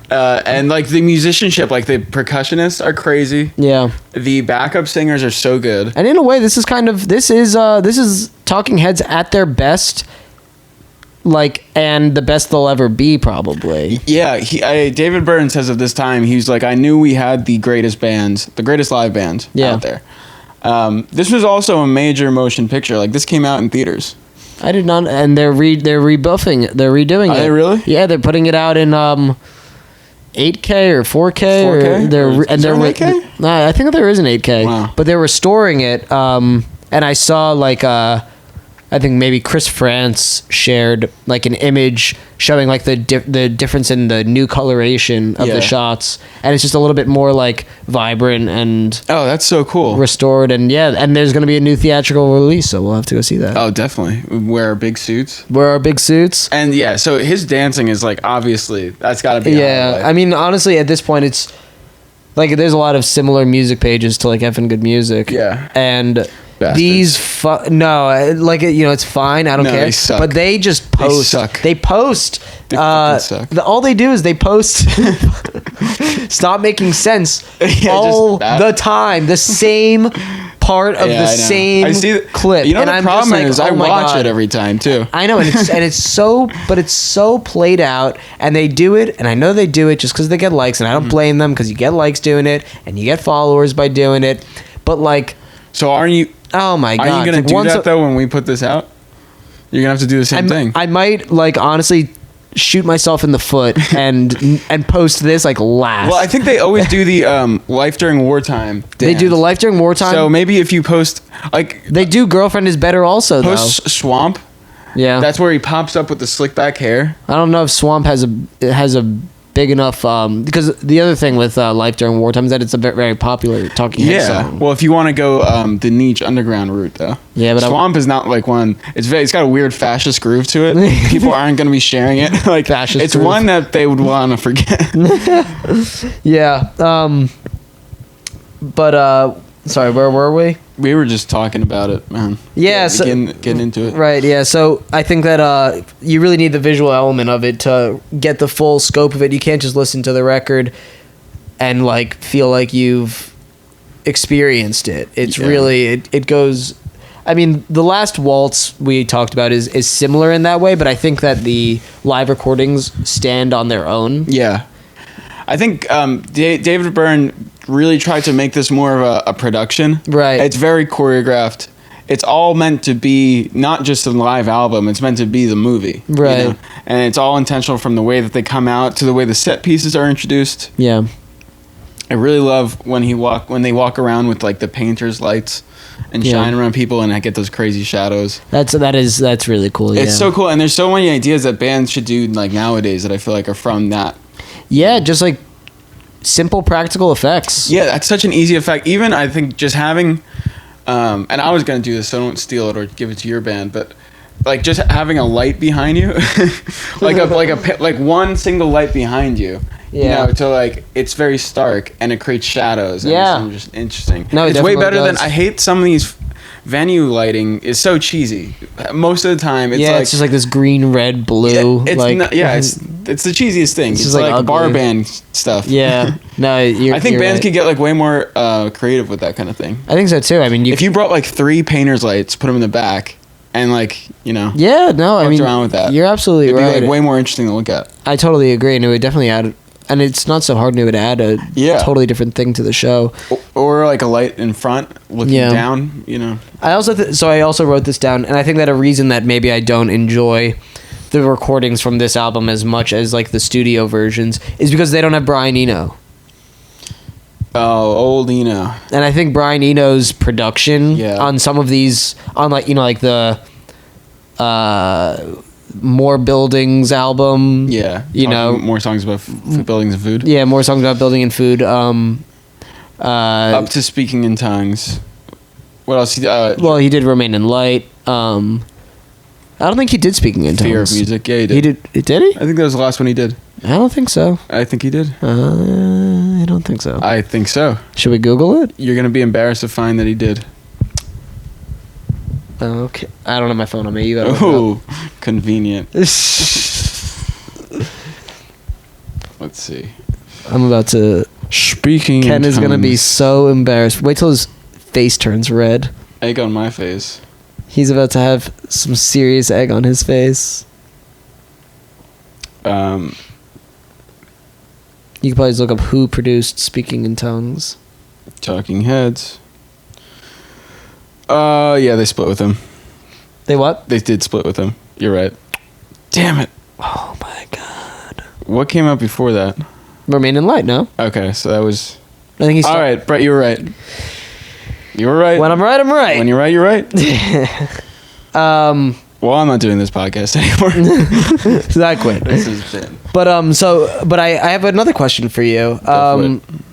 And like the musicianship, like the percussionists are crazy. Yeah. The backup singers are so good. And in a way, this is Talking Heads at their best. Like, and the best they'll ever be, probably. Yeah, David Byrne says of this time, he's like, I knew we had the greatest live bands out there. This was also a major motion picture. Like, this came out in theaters. I did not, and they're redoing it. Are they really? Yeah, they're putting it out in 8K or 4K. 4K? They're 8K? I think there is an 8K. Wow. But they're restoring it. And I saw like I think maybe Chris France shared like an image showing like the difference in the new coloration of the shots, and it's just a little bit more like vibrant and that's so cool, restored. And and there's going to be a new theatrical release, so we'll have to go see that. Oh, definitely. Wear our big suits. And so his dancing is like, obviously that's got to be I mean, honestly, at this point it's like there's a lot of similar music pages to like Effing Good Music. And bastards. These it's fine. I don't care. They suck. But they just post. They post. They suck. All they do is they post. Stop Making Sense all the time. The same part of the same clip. You know, the problem is I watch it every time too. I know, and it's so played out, and they do it, and I know they do it just because they get likes, and I don't blame them because you get likes doing it, and you get followers by doing it, but like. So aren't you? Oh my god! Are you gonna do that though when we put this out? You're gonna have to do the same thing. I might like honestly shoot myself in the foot and post this like last. Well, I think they always do the Life During Wartime dance. They do the Life During Wartime. So maybe if you post like they do Girlfriend Is Better also. Post Swamp. Yeah, that's where he pops up with the slick back hair. I don't know if Swamp has a big enough because the other thing with Life During Wartime is that it's a very, very popular Talking Heads song. Well, if you want to go the niche underground route though, but Swamp is not like one. It's got a weird fascist groove to it. People aren't going to be sharing it like fascist. It's groove. One that they would want to forget. But sorry, where were we? We were just talking about it, man. Yeah, so getting into it. Right, yeah. So I think that you really need the visual element of it to get the full scope of it. You can't just listen to the record and like feel like you've experienced it. It's really it goes. I mean, the last waltz we talked about is similar in that way, but I think that the live recordings stand on their own. Yeah, I think David Byrne really tried to make this more of a production. Right. It's very choreographed. it's all meant to be not just a live album. It's meant to be the movie, right? You know? And it's all intentional from the way that they come out to the way the set pieces are introduced. Yeah, I really love when they walk around with like the painter's lights and shine around people, and I get those crazy shadows. That's really cool. It's so cool, and there's so many ideas that bands should do like nowadays that I feel like are from that. Yeah, just like simple practical effects. Yeah, that's such an easy effect. Even I think just having, and I was gonna do this, so don't steal it or give it to your band, but like just having a light behind you, like one single light behind you. Yeah. You know, to like it's very stark and it creates shadows. And it's just interesting. No, it's way better than I hate some of these venue lighting is so cheesy. Most of the time, it's it's just like this green, red, blue. It's the cheesiest thing. It's like bar band stuff. Yeah, no, I think bands could get like way more creative with that kind of thing. I think so too. I mean, if you brought like 3 painters lights, put them in the back, and like yeah, no, I mean, around with that. You're absolutely right. It'd be like way more interesting to look at. I totally agree, and it would definitely add. And it's not so hard, and it would add a totally different thing to the show. Or like a light in front looking down, I also wrote this down, and I think that a reason that maybe I don't enjoy the recordings from this album as much as like the studio versions is because they don't have Brian Eno. Oh, old Eno. And I think Brian Eno's production on some of these, on like the More Buildings album. Yeah. More songs about buildings and food. Yeah, more songs about building and food. Up to Speaking in Tongues. What else? Well, he did Remain in Light. I don't think he did Speaking in Tongues. Fear of Music. Yeah, he did. Did he? I think that was the last one he did. I don't think so. I think he did. I don't think so. I think so. Should we Google it? You're going to be embarrassed to find that he did. Okay. I don't have my phone on me. You gotta look Oh, convenient. Let's see. I'm about to... Speaking Ken is going to be so embarrassed. Wait till his face turns red. Egg on my face. He's about to have some serious egg on his face. You can probably just look up who produced Speaking in Tongues. Talking Heads. Yeah, they split with him. They what? They did split with him. You're right. Damn it. Oh my god. What came out before that? Remain in Light, no? Okay, so that was... I think he's... All right, Brett, you were right. You were right. When I'm right, I'm right. When you're right, you're right. Well, I'm not doing this podcast anymore. So I quit. This is shit. But I have another question for you.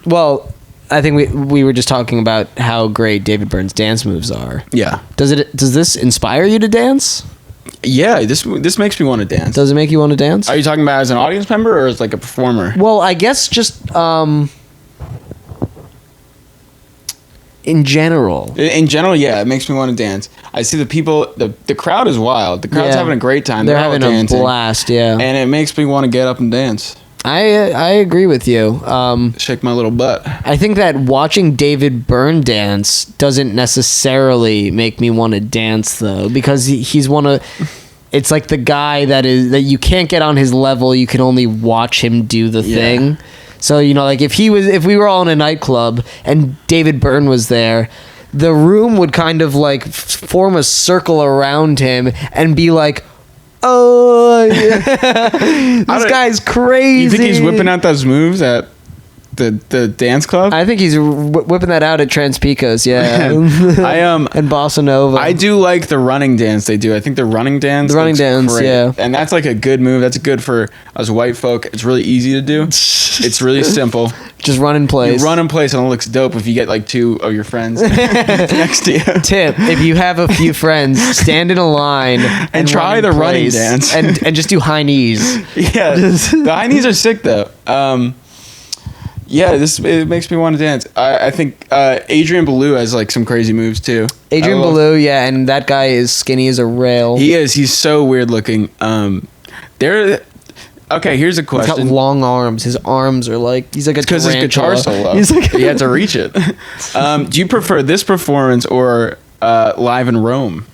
Well, I think we were just talking about how great David Byrne's dance moves are. Yeah. Does this inspire you to dance? Yeah, this makes me want to dance. Does it make you want to dance? Are you talking about as an audience member or as like a performer? Well, I guess just in general. In general, yeah, it makes me want to dance. I see the people, the crowd is wild. The crowd's having a great time. They're having a blast, yeah. And it makes me want to get up and dance. I agree with you. Shake my little butt. I think that watching David Byrne dance doesn't necessarily make me want to dance though, because he's one of. It's like the guy that you can't get on his level. You can only watch him do the thing. So like if we were all in a nightclub and David Byrne was there, the room would kind of like form a circle around him and be like, oh, yeah. This guy's crazy. You think he's whipping out those moves at the dance club? I think he's whipping that out at Transpicos, yeah. And Bossa Nova. I do like the running dance they do. I think the running dance great. Yeah. And that's like a good move. That's good for us white folk. It's really easy to do. It's really simple. Just run in place. You run in place and it looks dope if you get like 2 of your friends next to you. Tip, if you have a few friends, stand in a line and try the running dance. and just do high knees. Yeah. The high knees are sick though. Yeah, it makes me want to dance. I think Adrian Belew has like some crazy moves too. Adrian Belew, yeah, and that guy is skinny as a rail. He is. He's so weird looking. Okay, here's a question. He's got long arms. His arms are like he's like a because his guitar solo. He had to reach it. Do you prefer this performance or Live in Rome?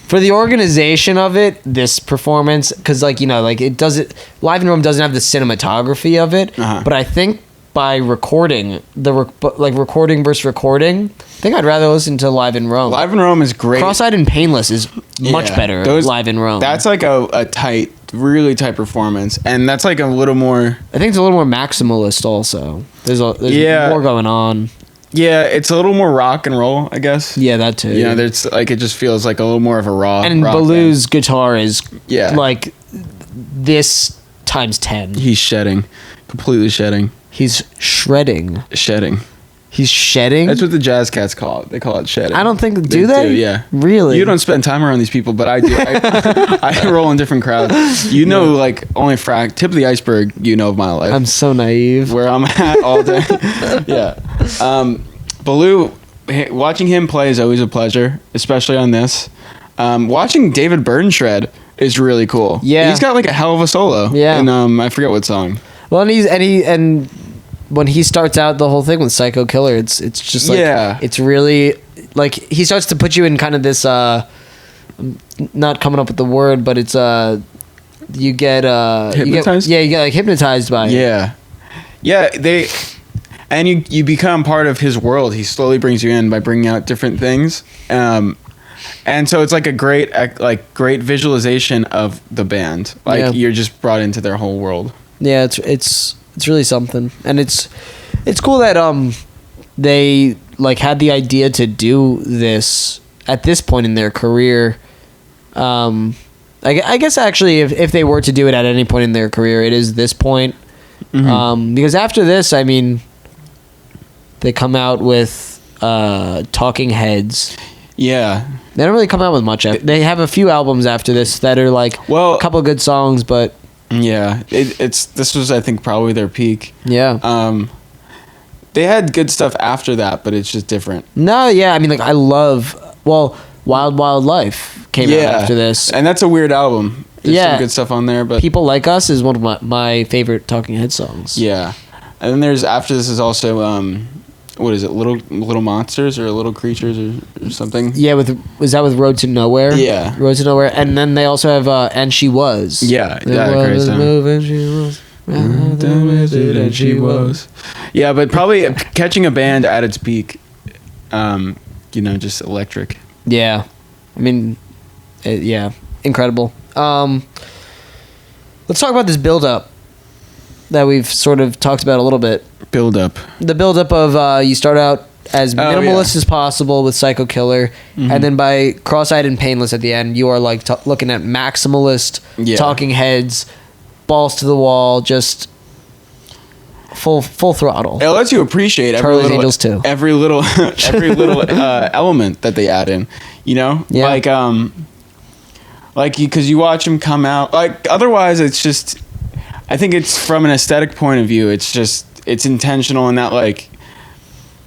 For the organization of it, this performance, because like it doesn't. Live in Rome doesn't have the cinematography of it, but I think by recording recording versus recording, I think I'd rather listen to Live in Rome. Live in Rome is great. Cross-Eyed and Painless is much better. Live in Rome. That's like a tight, really tight performance, and that's like a little more. I think it's a little more maximalist. Also, there's more going on. Yeah, it's a little more rock and roll, I guess. Yeah, that too. You know, there's like, it just feels like a little more of a raw. And Baloo's guitar is like this times 10. He's shedding, completely shedding. He's shredding. Shedding. He's shedding? That's what the jazz cats call it. They call it shedding. I don't think... Do they? Yeah. Really? You don't spend time around these people, but I do. I roll in different crowds. You know, like, only tip of the iceberg, you know, of my life. I'm so naive. Where I'm at all day. Yeah. Baloo, watching him play is always a pleasure, especially on this. Watching David Byrne shred is really cool. Yeah. He's got, like, a hell of a solo. Yeah. And I forget what song. Well, and when he starts out the whole thing with Psycho Killer, it's just like it's really like he starts to put you in kind of this not coming up with the word, but it's you get hypnotized. You get like hypnotized by it. And you become part of his world. He slowly brings you in by bringing out different things. And so it's like a great visualization of the band. Like you're just brought into their whole world. Yeah, it's really something, and it's cool that they like had the idea to do this at this point in their career. I guess actually, if they were to do it at any point in their career, it is this point. Mm-hmm. Because after this, I mean, they come out with Talking Heads. Yeah. They don't really come out with much. They have a few albums after this that are like a couple of good songs, but yeah, this was, I think, probably their peak. Yeah. They had good stuff after that, but it's just different. No, yeah, I mean, like I love Wild Wild Life came out after this, and that's a weird album. There's some good stuff on there, but People Like Us is one of my favorite Talking Head songs. Yeah, and then there's after this is also what is it, little monsters or little creatures or something? Yeah, was that with Road to Nowhere? Yeah, Road to Nowhere, and then they also have And She Was. Yeah, great song. Moving, she was. And she was. Yeah, but probably catching a band at its peak, just electric. Yeah, I mean, incredible. Let's talk about this build-up that we've sort of talked about a little bit. The build-up of you start out as minimalist as possible with Psycho Killer, and then by Cross-Eyed and Painless at the end, you are like looking at maximalist, Talking Heads, balls to the wall, just full throttle. It lets you appreciate Charlie's Angels too. every little element that they add in. You know, because you watch them come out. Like otherwise, it's just. I think it's from an aesthetic point of view. It's intentional in that like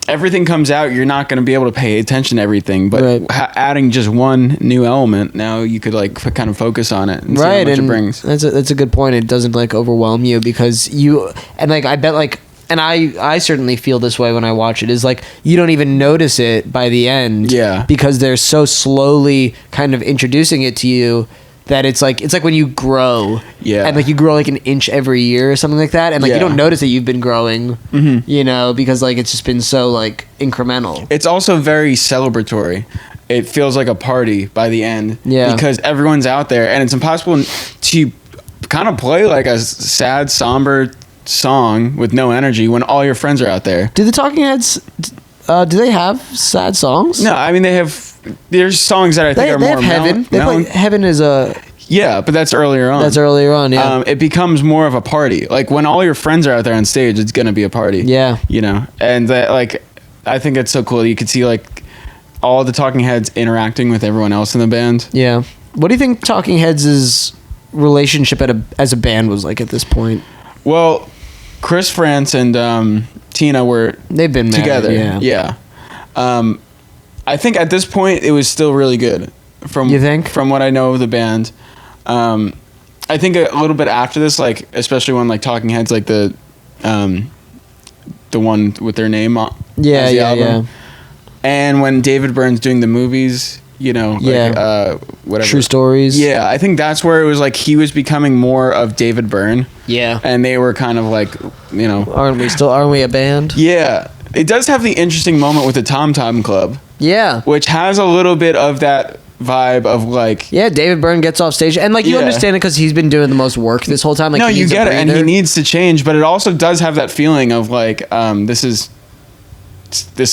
everything comes out. You're not going to be able to pay attention to everything, but adding just one new element, now you could like kind of focus on it and see how much it brings. That's a good point. It doesn't like overwhelm you because I bet like. And I certainly feel this way when I watch it, is like you don't even notice it by the end, because they're so slowly kind of introducing it to you that it's like when you grow, and like you grow like an inch every year or something like that, and like you don't notice that you've been growing, because like it's just been so like incremental. It's also very celebratory. It feels like a party by the end, because everyone's out there, and it's impossible to kind of play like a sad, somber song with no energy when all your friends are out there. Do the Talking Heads do they have sad songs? No, I mean there's songs that I think are more Heaven. Heaven is a but that's earlier on. Yeah. It becomes more of a party. Like when all your friends are out there on stage, it's gonna be a party. Yeah. And that like I think it's so cool. You could see like all the Talking Heads interacting with everyone else in the band. Yeah. What do you think Talking Heads' relationship as a band was like at this point? Well, Chris France and Tina they've been together. Married, yeah. I think at this point it was still really good. You think? From what I know of the band, I think a little bit after this, like especially when like Talking Heads, like the one with their name on, album. And when David Byrne's doing the movies, you know, whatever. True Stories. Yeah, I think that's where it was like he was becoming more of David Byrne. Yeah. And they were kind of like, you know. Aren't we a band? Yeah. It does have the interesting moment with the Tom Tom Club. Yeah. Which has a little bit of that vibe of like. Yeah, David Byrne gets off stage. And like you understand it because he's been doing the most work this whole time. Like, no, you get it. And he needs to change. But it also does have that feeling of like, this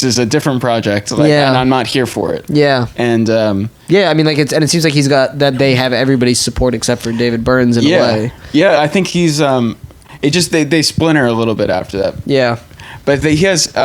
is a different project, like, and I'm not here for it. Yeah. And I mean, like it seems like he's got that they have everybody's support except for David Byrne's in a way. Yeah, I think he's it just they splinter a little bit after that. Yeah. But he has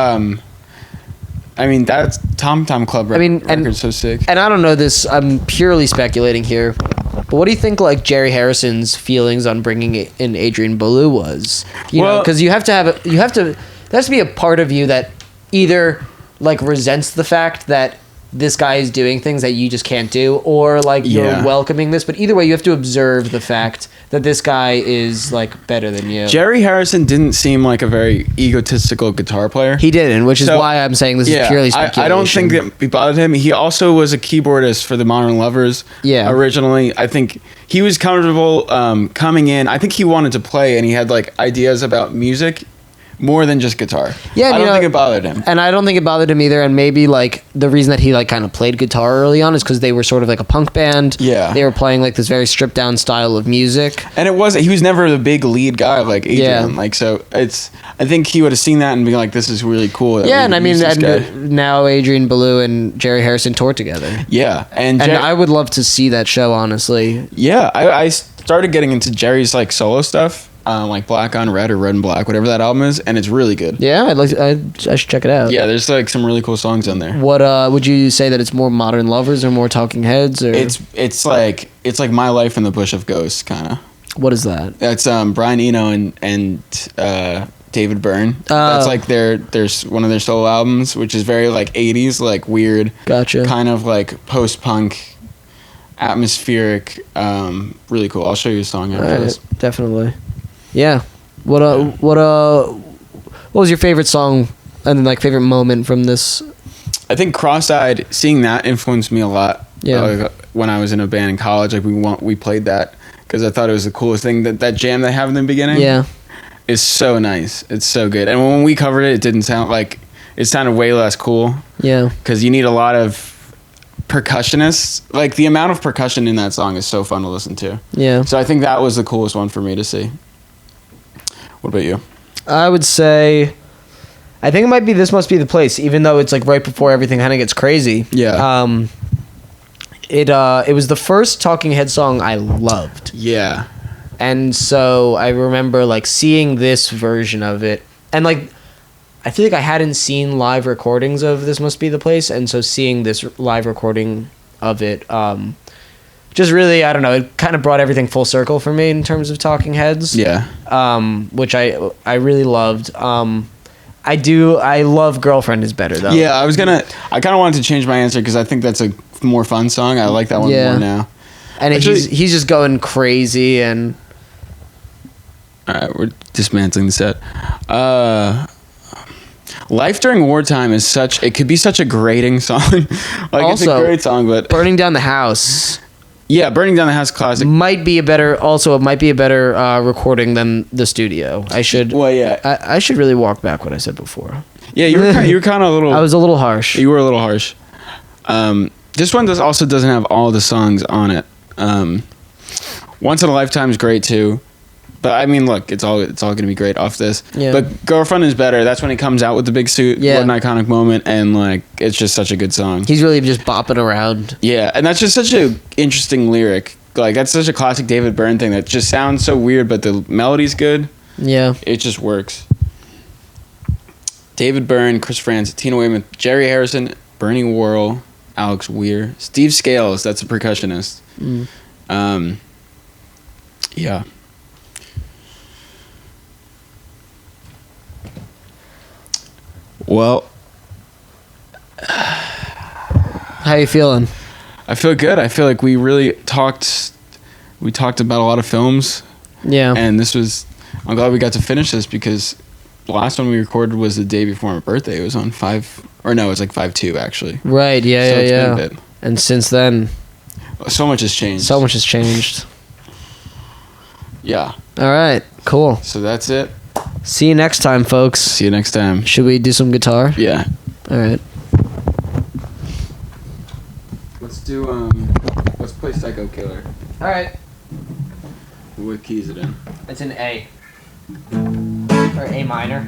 I mean, that's Tom Tom Club record's so sick. And I don't know this, I'm purely speculating here. But what do you think like Jerry Harrison's feelings on bringing in Adrian Belew was? You know, because there has to be a part of you that either like resents the fact that this guy is doing things that you just can't do, or like you're welcoming this, but either way you have to observe the fact that this guy is like better than you. Jerry Harrison didn't seem like a very egotistical guitar player. He didn't, which is why I'm saying this is purely speculation. I don't think that it bothered him. He also was a keyboardist for the Modern Lovers. Yeah. Originally, I think he was comfortable coming in. I think he wanted to play, and he had like ideas about music more than just guitar. Yeah, I don't think it bothered him. And I don't think it bothered him either. And maybe like the reason that he like kind of played guitar early on is because they were sort of like a punk band. Yeah. They were playing like this very stripped down style of music. And he was never the big lead guy like Adrian. Yeah. Like, so I think he would have seen that and been like, this is really cool. Yeah, and I mean, now Adrian Belew and Jerry Harrison toured together. Yeah. And I would love to see that show, honestly. Yeah. I started getting into Jerry's like solo stuff. Like Black on Red or Red and Black, whatever that album is, and it's really good. Yeah, I should check it out. Yeah, there's like some really cool songs on there. What would you say that it's more Modern Lovers or more Talking Heads? Or it's like My Life in the Bush of Ghosts, kind of. What is that? That's Brian Eno and David Byrne. That's like there's one of their solo albums, which is very like 80s, like weird. Gotcha. Kind of like post punk, atmospheric. Really cool. I'll show you a song after this. Definitely. Yeah. What was your favorite song and then like favorite moment from this? I think Cross-Eyed, seeing that influenced me a lot. Yeah. When I was in a band in college, like we played that because I thought it was the coolest thing. That jam they have in the beginning. Yeah. Is so nice. It's so good. And when we covered it didn't sound like it sounded way less cool. Yeah. Because you need a lot of percussionists. Like the amount of percussion in that song is so fun to listen to. Yeah. So I think that was the coolest one for me to see. What about you? I would say, I think it might be This Must Be the Place, even though it's like right before everything kind of gets crazy. Yeah. It was the first Talking Head song I loved. Yeah. And so I remember like seeing this version of it, and like I feel like I hadn't seen live recordings of This Must Be the Place, and so seeing this live recording of it, just really, I don't know, it kind of brought everything full circle for me in terms of Talking Heads. Yeah. Which I really loved. I love Girlfriend is better though. Yeah, I kind of wanted to change my answer because I think that's a more fun song. I like that one more now. And actually, he's just going crazy and... Alright, we're dismantling the set. Life During Wartime is it could be such a grating song. Like also, it's a great song, but... Burning Down the House... Yeah, Burning Down the House classic. Might be a better recording than the studio. I should really walk back what I said before. Yeah, you were kind of a little... I was a little harsh. You were a little harsh. This one also doesn't have all the songs on it. Once in a Lifetime is great too. But I mean, look, it's all going to be great off this. Yeah. But Girlfriend is better. That's when he comes out with the big suit. Yeah. What an iconic moment, and like it's just such a good song. He's really just bopping around. Yeah, and that's just such a interesting lyric. Like that's such a classic David Byrne thing that just sounds so weird, but the melody's good. Yeah. It just works. David Byrne, Chris Frantz, Tina Weymouth, Jerry Harrison, Bernie Worrell, Alex Weir, Steve Scales. That's a percussionist. Yeah. Well, how you feeling? I feel good. I feel like we really talked about a lot of films. Yeah. And I'm glad we got to finish this because the last one we recorded was the day before my birthday. It was on it's like 5/2 actually. Right. Yeah. So it's been a bit. And since then, so much has changed. Yeah. All right. Cool. So that's it. See you next time, folks. See you next time. Should we do some guitar? Yeah. All right. Let's play Psycho Killer. All right. What key is it in? It's an A. Or A minor.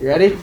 You ready?